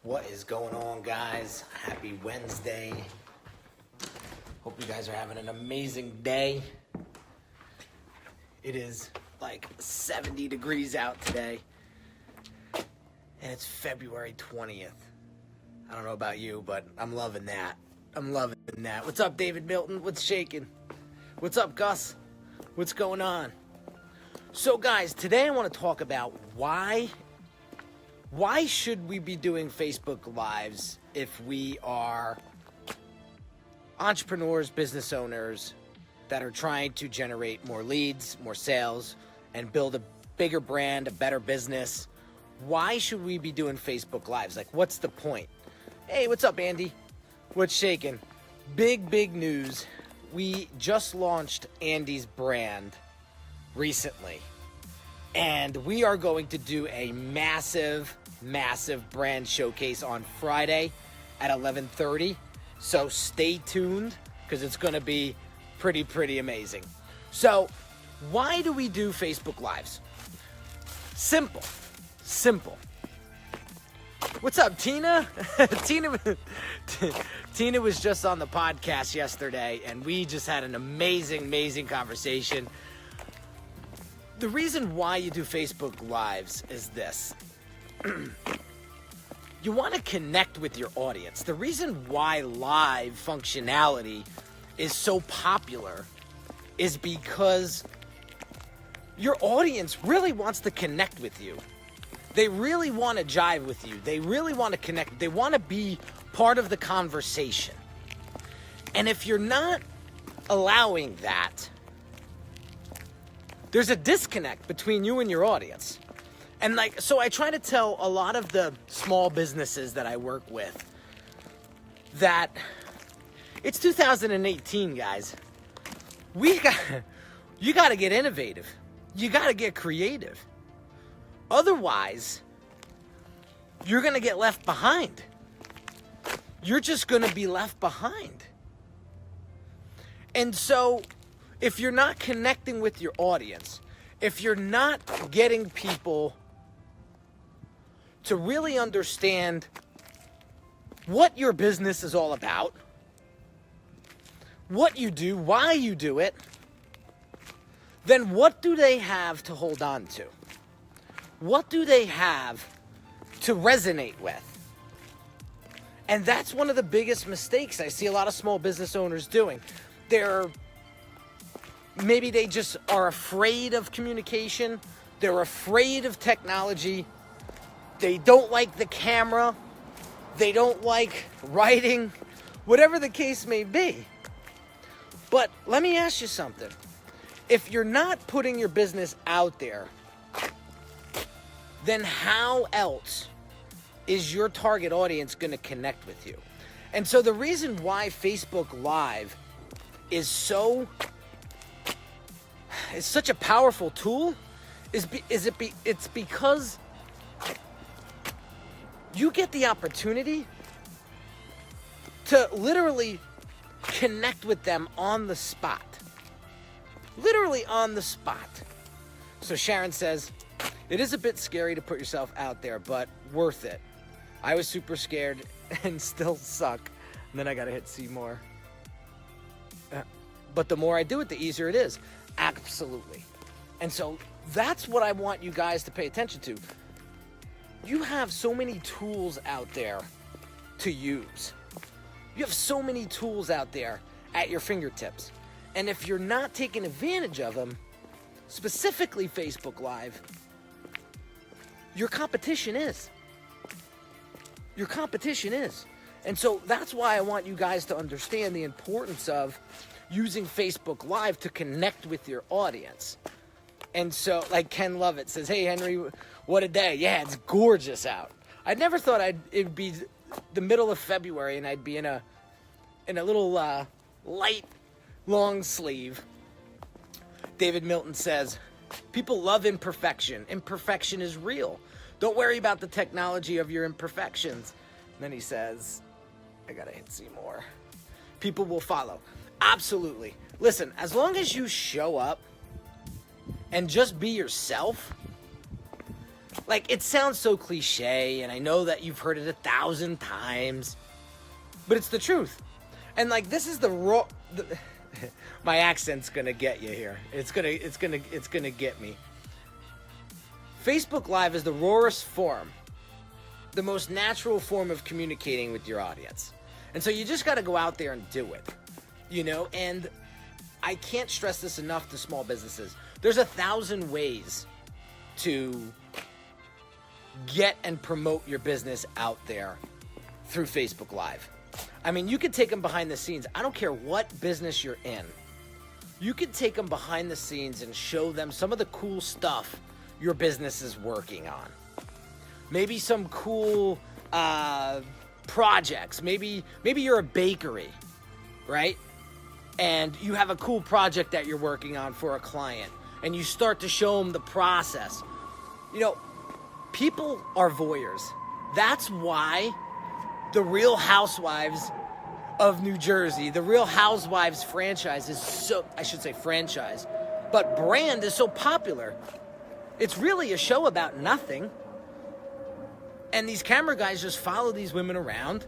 What is going on, guys? Happy Wednesday. Hope you guys are having an amazing day. It is like 70 degrees out today, and it's February 20th. I don't know about you, but I'm loving that. What's up, David Milton? What's shaking? What's up, Gus? What's going on? So, guys, today I want to talk about why should we be doing Facebook Lives if we are entrepreneurs, business owners that are trying to generate more leads, more sales, and build a bigger brand, a better business? Why should we be doing Facebook Lives? Like, what's the point? Hey, what's up, Andy? What's shaking? Big news. We just launched Andy's brand recently, and we are going to do a massive brand showcase on Friday at 11:30. So stay tuned, because it's going to be pretty amazing. So why do we do Facebook Lives? Simple. What's up, Tina? Tina was just on the podcast yesterday, and we just had an amazing conversation. The reason why you do Facebook Lives is this. You want to connect with your audience. The reason why live functionality is so popular is because your audience really wants to connect with you. They really want to jive with you. They really want to connect. They want to be part of the conversation. And if you're not allowing that, there's a disconnect between you and your audience. And so I try to tell a lot of the small businesses that I work with that it's 2018, guys. You got to get innovative. You got to get creative. Otherwise, you're going to get left behind. You're just going to be left behind. And so, if you're not connecting with your audience, if you're not getting people to really understand what your business is all about, what you do, why you do it, then what do they have to hold on to? What do they have to resonate with? And that's one of the biggest mistakes I see a lot of small business owners doing. Maybe they just are afraid of communication. They're afraid of technology. They don't like the camera. They don't like writing. Whatever the case may be. But let me ask you something. If you're not putting your business out there, then how else is your target audience going to connect with you? And so the reason why Facebook Live is such a powerful tool it's because you get the opportunity to literally connect with them on the spot. Literally on the spot. So Sharon says, it is a bit scary to put yourself out there, but worth it. I was super scared and still suck. And then I got to hit see more. But the more I do it, the easier it is. Absolutely. And so that's what I want you guys to pay attention to. You have so many tools out there to use. You have so many tools out there at your fingertips. And if you're not taking advantage of them, specifically Facebook Live, your competition is. And so that's why I want you guys to understand the importance of using Facebook Live to connect with your audience. And so, like Ken Lovett says, hey, Henry, what a day. Yeah, it's gorgeous out. I never thought it'd be the middle of February and I'd be in a little light long sleeve. David Milton says, people love imperfection. Imperfection is real. Don't worry about the technology of your imperfections. And then he says, I gotta hit see more. People will follow. Absolutely. Listen, as long as you show up and just be yourself, Like, it sounds so cliche, and I know that you've heard it 1,000 times, but it's the truth. And like, this is the raw. My accent's gonna get you here. It's gonna get me. Facebook Live is the rawest form, the most natural form of communicating with your audience. And so you just got to go out there and do it, you know? And I can't stress this enough to small businesses. There's 1,000 ways to get and promote your business out there through Facebook Live. I mean, you could take them behind the scenes. I don't care what business you're in. You could take them behind the scenes and show them some of the cool stuff your business is working on. Maybe some cool projects. Maybe you're a bakery, right? And you have a cool project that you're working on for a client, and you start to show them the process. You know, people are voyeurs. That's why the Real Housewives of New Jersey, the Real Housewives franchise is so, I should say franchise, but brand is so popular. It's really a show about nothing. And these camera guys just follow these women around.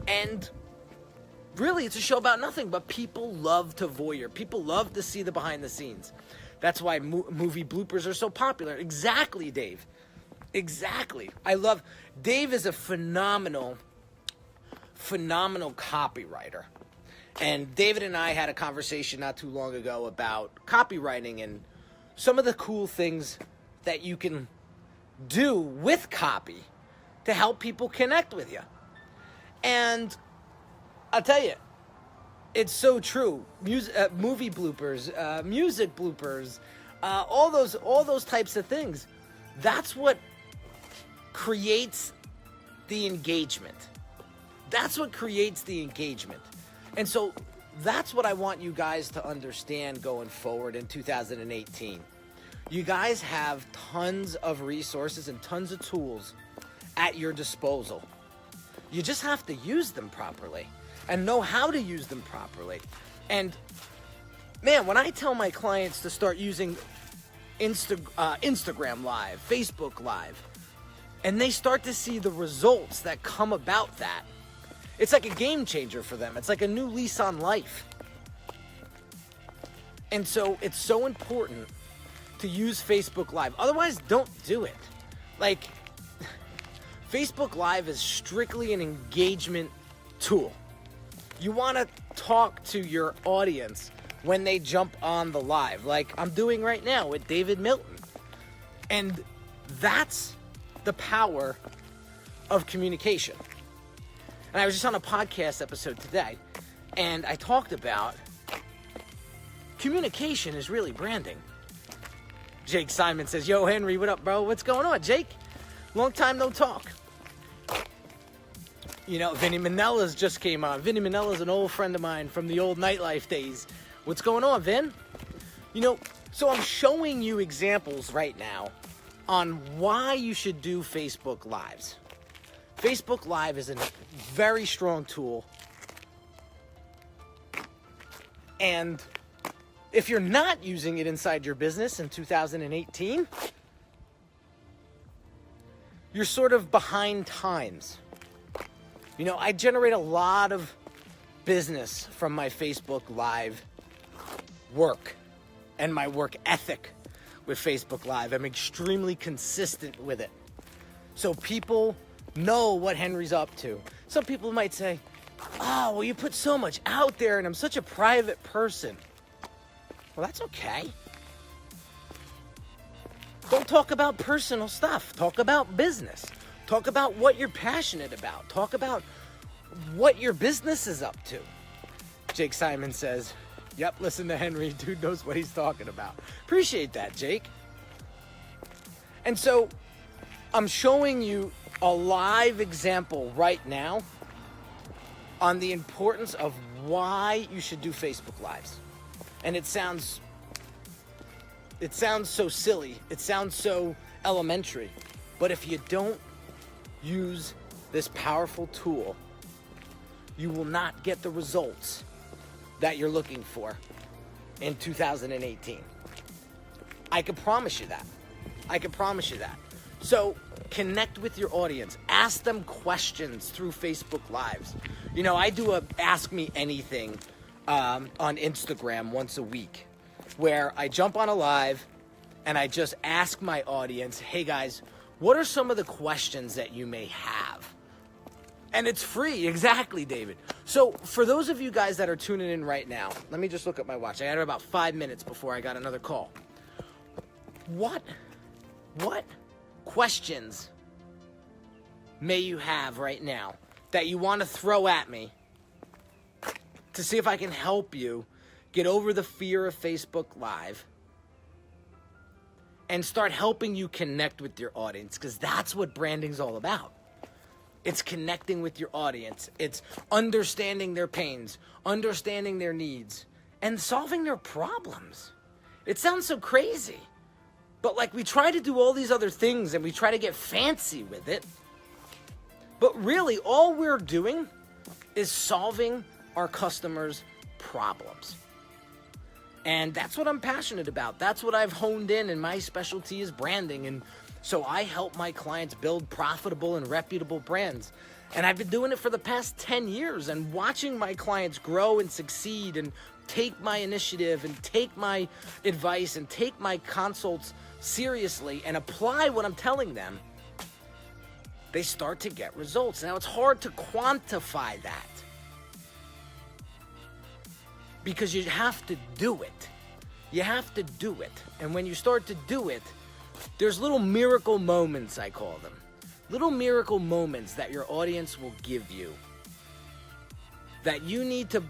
And really, it's a show about nothing. But people love to voyeur. People love to see the behind the scenes. That's why movie bloopers are so popular. Exactly, Dave. Exactly. Dave is a phenomenal copywriter. And David and I had a conversation not too long ago about copywriting and some of the cool things that you can do with copy to help people connect with you. And I'll tell you, it's so true. Movie bloopers, music bloopers, all those types of things. That's what creates the engagement. That's what creates the engagement. And so that's what I want you guys to understand going forward in 2018. You guys have tons of resources and tons of tools at your disposal. You just have to use them properly and know how to use them properly. And man, when I tell my clients to start using Instagram Live, Facebook Live, and they start to see the results that come about that, it's like a game changer for them. It's like a new lease on life. And so it's so important to use Facebook Live. Otherwise, don't do it. Like, Facebook Live is strictly an engagement tool. You want to talk to your audience when they jump on the live, like I'm doing right now with David Milton. And that's the power of communication. And I was just on a podcast episode today, and I talked about communication is really branding. Jake Simon says, "Yo, Henry, what up, bro? What's going on, Jake? Long time no talk." You know, Vinny Manella's just came on. Vinny Manella's an old friend of mine from the old nightlife days. What's going on, Vin? You know, so I'm showing you examples right now on why you should do Facebook Lives. Facebook Live is a very strong tool. And if you're not using it inside your business in 2018, you're sort of behind times. You know, I generate a lot of business from my Facebook Live work and my work ethic with Facebook Live. I'm extremely consistent with it. So people know what Henry's up to. Some people might say, "Oh, well, you put so much out there and I'm such a private person." Well, that's okay. Don't talk about personal stuff. Talk about business. Talk about what you're passionate about. Talk about what your business is up to. Jake Simon says, "Yep, listen to Henry. Dude knows what he's talking about." Appreciate that, Jake. And so I'm showing you a live example right now on the importance of why you should do Facebook Lives. And it sounds so silly. It sounds so elementary. But if you don't use this powerful tool, you will not get the results that you're looking for in 2018. I can promise you that. I can promise you that. So connect with your audience. Ask them questions through Facebook Lives. You know, I do a Ask Me Anything on Instagram once a week, where I jump on a live and I just ask my audience, hey guys, what are some of the questions that you may have? And it's free. Exactly, David. So for those of you guys that are tuning in right now, let me just look at my watch. I had about 5 minutes before I got another call. What questions may you have right now that you want to throw at me to see if I can help you get over the fear of Facebook Live and start helping you connect with your audience? Because that's what branding's all about. It's connecting with your audience. It's understanding their pains, understanding their needs, and solving their problems. It sounds so crazy, but like we try to do all these other things and we try to get fancy with it. But really, all we're doing is solving our customers' problems. And that's what I'm passionate about. That's what I've honed in, and my specialty is branding. And so I help my clients build profitable and reputable brands. And I've been doing it for the past 10 years, and watching my clients grow and succeed and take my initiative and take my advice and take my consults seriously and apply what I'm telling them, they start to get results. Now, it's hard to quantify that because you have to do it. You have to do it. And when you start to do it, there's little miracle moments, I call them. Little miracle moments that your audience will give you that you need to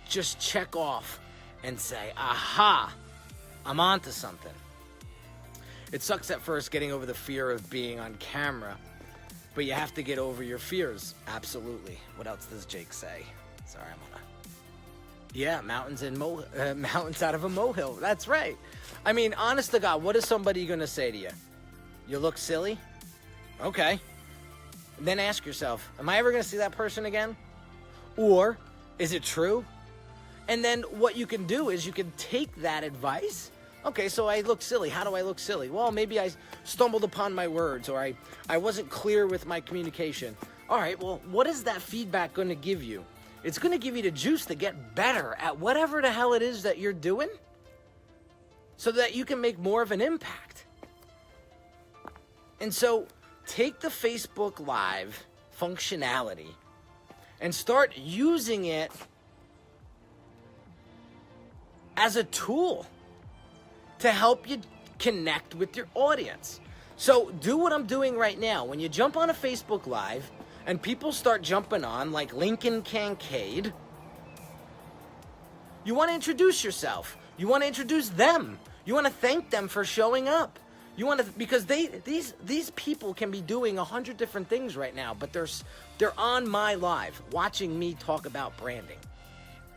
just check off and say, aha, I'm onto something. It sucks at first getting over the fear of being on camera, but you have to get over your fears. Absolutely. What else does Jake say? Sorry, I'm on mountains out of a molehill. That's right. I mean, honest to God, what is somebody going to say to you? You look silly? Okay. Then ask yourself, am I ever going to see that person again? Or is it true? And then what you can do is you can take that advice. Okay, so I look silly. How do I look silly? Well, maybe I stumbled upon my words, or I wasn't clear with my communication. All right, well, what is that feedback going to give you? It's going to give you the juice to get better at whatever the hell it is that you're doing so that you can make more of an impact. And so take the Facebook Live functionality and start using it as a tool to help you connect with your audience. So do what I'm doing right now. When you jump on a Facebook Live and people start jumping on, like Lincoln Kincaid, you want to introduce yourself. You want to introduce them. You want to thank them for showing up. You want to, because these people can be doing 100 different things right now, but they're on my live watching me talk about branding.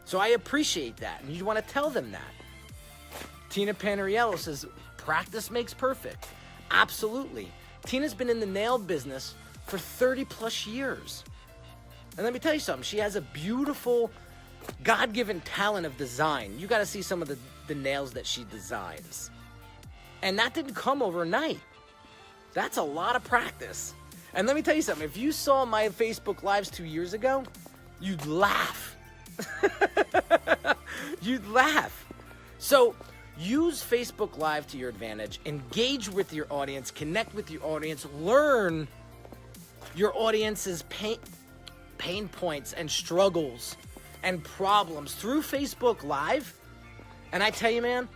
So I appreciate that, and you want to tell them that. Tina Panariello says, practice makes perfect. Absolutely. Tina's been in the nail business for 30 plus years. And let me tell you something, she has a beautiful God-given talent of design. You got to see some of the nails that she designs. And that didn't come overnight. That's a lot of practice. And let me tell you something, if you saw my Facebook Lives 2 years ago, you'd laugh. You'd laugh. So use Facebook Live to your advantage. Engage with your audience. Connect with your audience. Learn your audience's pain points and struggles and problems through Facebook Live. And I tell you, man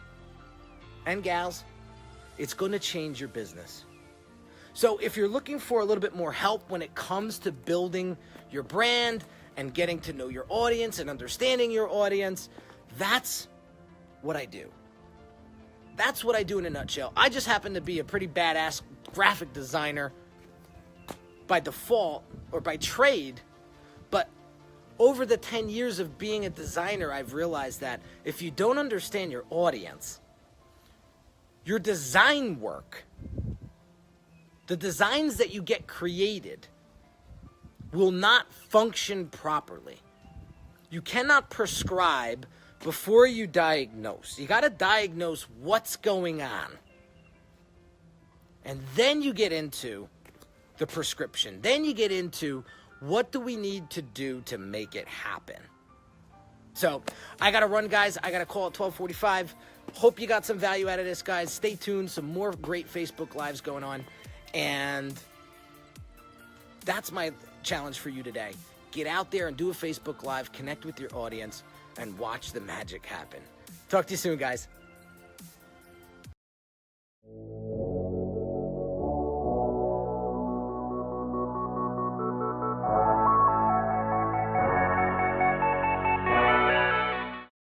and gals, it's going to change your business. So if you're looking for a little bit more help when it comes to building your brand and getting to know your audience and understanding your audience, that's what I do. That's what I do in a nutshell. I just happen to be a pretty badass graphic designer by default or by trade, but over the 10 years of being a designer, I've realized that if you don't understand your audience, your design work, the designs that you get created, will not function properly. You cannot prescribe before you diagnose. You got to diagnose what's going on. And then you get into the prescription. Then you get into what do we need to do to make it happen. So I got to run, guys. I got to call at 12:45. Hope you got some value out of this, guys. Stay tuned. Some more great Facebook Lives going on. And that's my challenge for you today. Get out there and do a Facebook Live. Connect with your audience and watch the magic happen. Talk to you soon, guys.